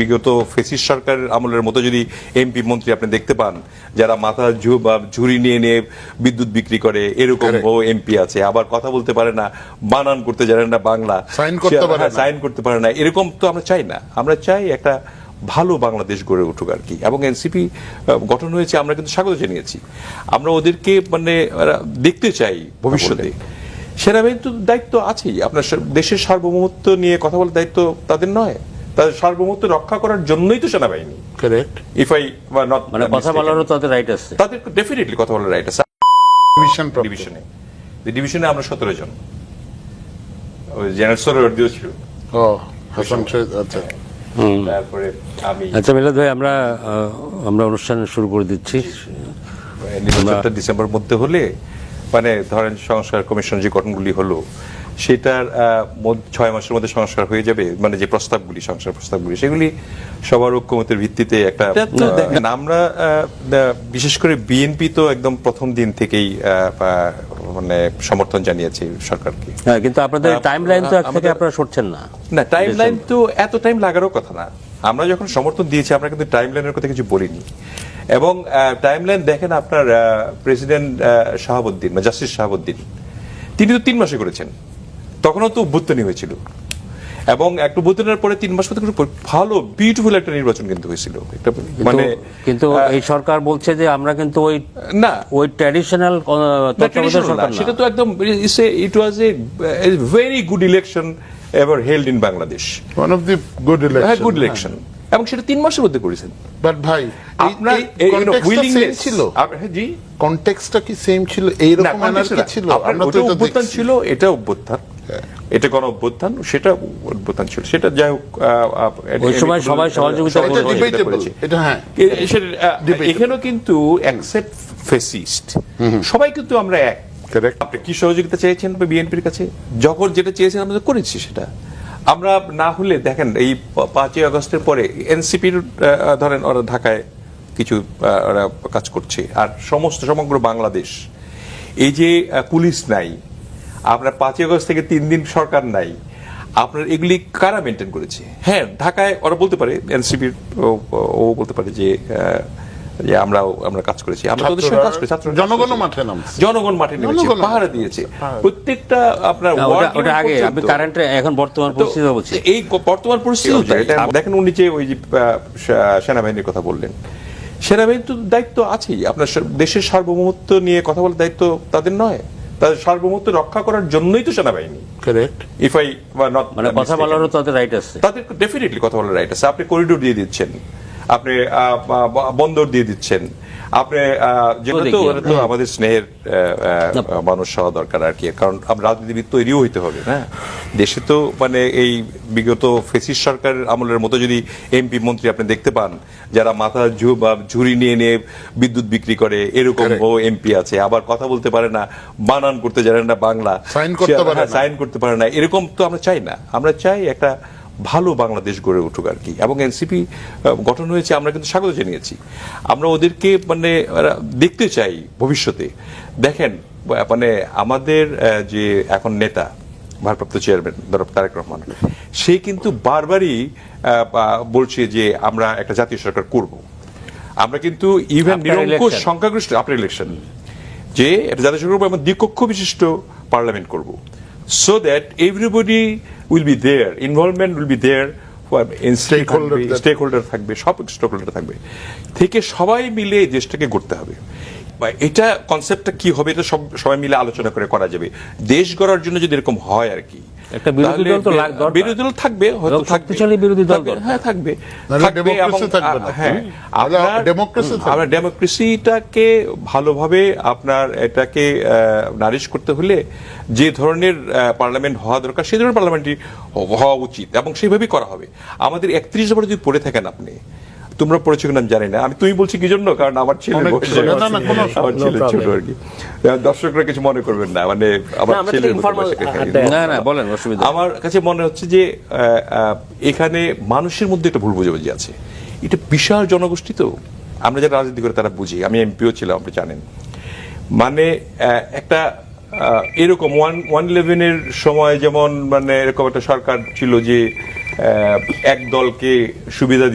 বিগত ফেসিস সরকারের আমলের মতো যদি এমপি মন্ত্রী আপনি দেখতে পান যারা মাথা ঝুড়ি নিয়ে নিয়ে বিদ্যুৎ বিক্রি করে, এরকম ও এমপি আছে। আবার কথা বলতে পারে না, বানান করতে জানে না, বাংলা সাইন করতে পারে না, এরকম তো আমরা চাই না। আমরা চাই একটা ভালো বাংলাদেশ গড়ে উঠুক আর কি। এবং এনসিপি গঠন হয়েছে, আমরা কিন্তু স্বাগত জানিয়েছি। আমরা ওদেরকে মানে দেখতে চাই ভবিষ্যতে। সেনাবাহিনীর তো দায়িত্ব আছেই, আপনার দেশের সার্বভৌমত্ব নিয়ে কথা বলার দায়িত্ব তাদের নয়, তাদের সার্বভৌমত্ব রক্ষা করার জন্যই তো সেনাবাহিনী। কারেক্ট। ইফ আই নট মানে কথা বলারও তাদের রাইট আছে, তাদের ডেফিনেটলি কথা বলার রাইট আছে। ডিভিশনে আমরা 17 জন, ওই জেনারেল সরওয়ার্দিও ছিল। ও হাসান সাহেব, আচ্ছা। তারপরে আমি আচ্ছা মিলাদ ভাই, আমরা অনুষ্ঠান শুরু করে দিচ্ছি। নির্বাচনটা ডিসেম্বর মধ্যে হলে মানে ধরেন সংস্কার কমিশন যে গঠনগুলি হলো সেটার 6 মাসের মধ্যে সংস্কার হয়ে যাবে। মানে যে প্রস্তাবগুলি, সংস্কার প্রস্তাবগুলি, সেগুলি সবার ঐক্যমতের ভিত্তিতে একটা। আমরা বিশেষ করে বিএনপি তো একদম প্রথম দিন থেকেই মানে সমর্থন জানিয়েছে সরকারকে। কিন্তু আপনাদের টাইমলাইন তো থেকে আপনারা সরছেন না। না, টাইমলাইন তো এত টাইম লাগারও কথা না। আমরা যখন সমর্থন দিয়েছি আমরা কিন্তু টাইমলাইনের কথা কিছু বলিনি। এবং টাইমলাইন দেখেন, আপনার প্রেসিডেন্ট শাহাবুদ্দিন, জাস্টিস শাহাবুদ্দিন, তিনি তো 3 মাসে করেছেন। তখনও তো অভ্যুত্থানই হয়েছিল, এবং একটা অভ্যুত্থানের পরে 3 মাস ভালো বিউটিফুল একটা নির্বাচন কিন্তু হয়েছিল। মানে কিন্তু এই সরকার বলছে যে আমরা কিন্তু ওই ট্র্যাডিশনাল সেটা তো একদম it was a very good election ever held in Bangladesh, one of the good election, এবং সেটা 3 মাসের মধ্যে করেছেন। বাট ভাই, আপনার উইলিংনেস ছিল, জি কনটেক্সটটা কি সেম ছিল? এইরকম এনার্জি ছিল? আমরা তো অভ্যুত্থান ছিল, এটা অভ্যুত্থান, এটা কোন অভ্যুত্থান, সেটা অভ্যুত্থান ছিল। সেটা যাই হোক, ওই সময় সবাই সহযোগিতা করেছে। এটা হ্যাঁ, এখানেও কিন্তু অ্যাকসেপ্ট ফেসিস্ট, সবাই কিন্তু আমরা এক। আপনি কি সহযোগিতা চেয়েছেন বিএনপির কাছে? যখন যেটা চেয়েছেন আমরা করেছি সেটা। আমরা না হলে দেখেন, এই 5ই আগস্টের পরে এনসিপির ধরেন ওরা ঢাকায় কিছু ওরা কাজ করছে, আর সমগ্র বাংলাদেশ, এই যে পুলিশ নাই, আপনার 5ই আগস্ট থেকে 3 দিন সরকার নাই, আপনার এগুলি কারা মেনটেন করেছে? হ্যাঁ, ঢাকায় ওরা বলতে পারে, এনসিপির ও বলতে পারে যে আমরা কাজ করেছি, আমরা তাদের সঙ্গে কাজ করেছি। জনগণ মাঠে নেমেছে, পাহারা দিয়েছে প্রত্যেকটা আপনার ওটা আগে। আমি কারেন্টে এখন বর্তমান পরিস্থিতি বলছি, এই বর্তমান পরিস্থিতি দেখেন। উনি যে ওই যে সেনাবাহিনীর কথা বললেন, সেনাবাহিনীর তো দায়িত্ব আছেই, আপনার দেশের সার্বভৌমত্ব নিয়ে কথা বলার দায়িত্ব তাদের নয়, তাদের সার্বভৌমত্ব রক্ষা করার জন্যই তো সেনাবাহিনী। কারেক্ট। ইফ আই নট মানে কথা বলারও তাদের রাইট আছে, তাদের ডেফিনেটলি কথা বলার রাইট আছে। আপনি করিডোর দিয়ে দিচ্ছেন, আপনি বন্দর দিয়ে দিচ্ছেন, আপনি যেটা তো আমাদের স্নেহের মানুষ হওয়া দরকার আর কি। কারণ আমরা রাজনীতিবিদ তৈরিও হইতে হবে না দেশে। তো মানে এই বিগত ফেসিস সরকারের আমলের মতো যদি এমপি মন্ত্রী আপনি দেখতে পান যারা মাথা ঝুড়ি নিয়ে নিয়ে বিদ্যুৎ বিক্রি করে, এরকম ও এমপি আছে। আবার কথা বলতে পারে না, বানান করতে জানে না, বাংলা সাইন করতে পারে না, এরকম তো আমরা চাই না। আমরা চাই একটা ভালো বাংলাদেশ গড়ে উঠুক আর কি। এবং এনসিপি গঠন হয়েছে, আমরা কিন্তু স্বাগত জানিয়েছি। আমরা ওদেরকে মানে দেখতে চাই ভবিষ্যতে। দেখেন, মানে আমাদের যে এখন নেতা, ভারপ্রাপ্ত চেয়ারম্যান তারেক রহমান, সে কিন্তু বারবারই বলছে যে আমরা একটা জাতীয় সরকার করব। আমরা কিন্তু ইভেন নিরঙ্কুশ সংখ্যাগরিষ্ঠ আপনার ইলেকশন, যে একটা জাতীয় সরকার করবো এবং দ্বিকক্ষ বিশিষ্ট পার্লামেন্ট করব, so that everybody will be there, involvement will be there, stakeholder থাকবে, সব স্টেকহোল্ডার থাকবে, থেকে সবাই মিলে এই দেশটাকে গড়তে হবে। এটা কনসেপ্টটা কি হবে, এটা সবাই মিলে আলোচনা করে করা যাবে। দেশ গড়ার জন্য যদি এরকম হয় আর কি, একটা বিরোধী দল তো বিরোধী দল থাকবে, হয়তো শক্তিশালী বিরোধী দল, হ্যাঁ থাকবে। হ্যাঁ, আমরা ডেমোক্রেসিটাকে ভালোভাবে আপনার এটাকে নারিশ করতে হলে যে ধরনের পার্লামেন্ট হওয়া দরকার সেই ধরনের পার্লামেন্টই হওয়া উচিত, এবং সেইভাবেই করা হবে। আমাদের 31 নম্বর যদি পড়ে থাকেন, আপনি তোমরা পড়েছো কিনা জানি না, আমি তুমি বলছি কি জন্য, কারণ আমার ছেলে ছোট আর কি, দর্শকরা কিছু মনে করবেন না, মানে আমার ছেলের আমার কাছে মনে হচ্ছে যে এখানে মানুষের মধ্যে একটা ভুল বোঝাবুঝি আছে। এটা বিশাল জনগোষ্ঠী, তো আমরা যারা রাজনীতি করে তারা বুঝি, আমি এমপিও ছিলাম, আপনি জানেন। মানে একটা এরকম 1/11-এর সময় যেমন মানে এরকম একটা সরকার ছিল যে এক দলকে সুবিধা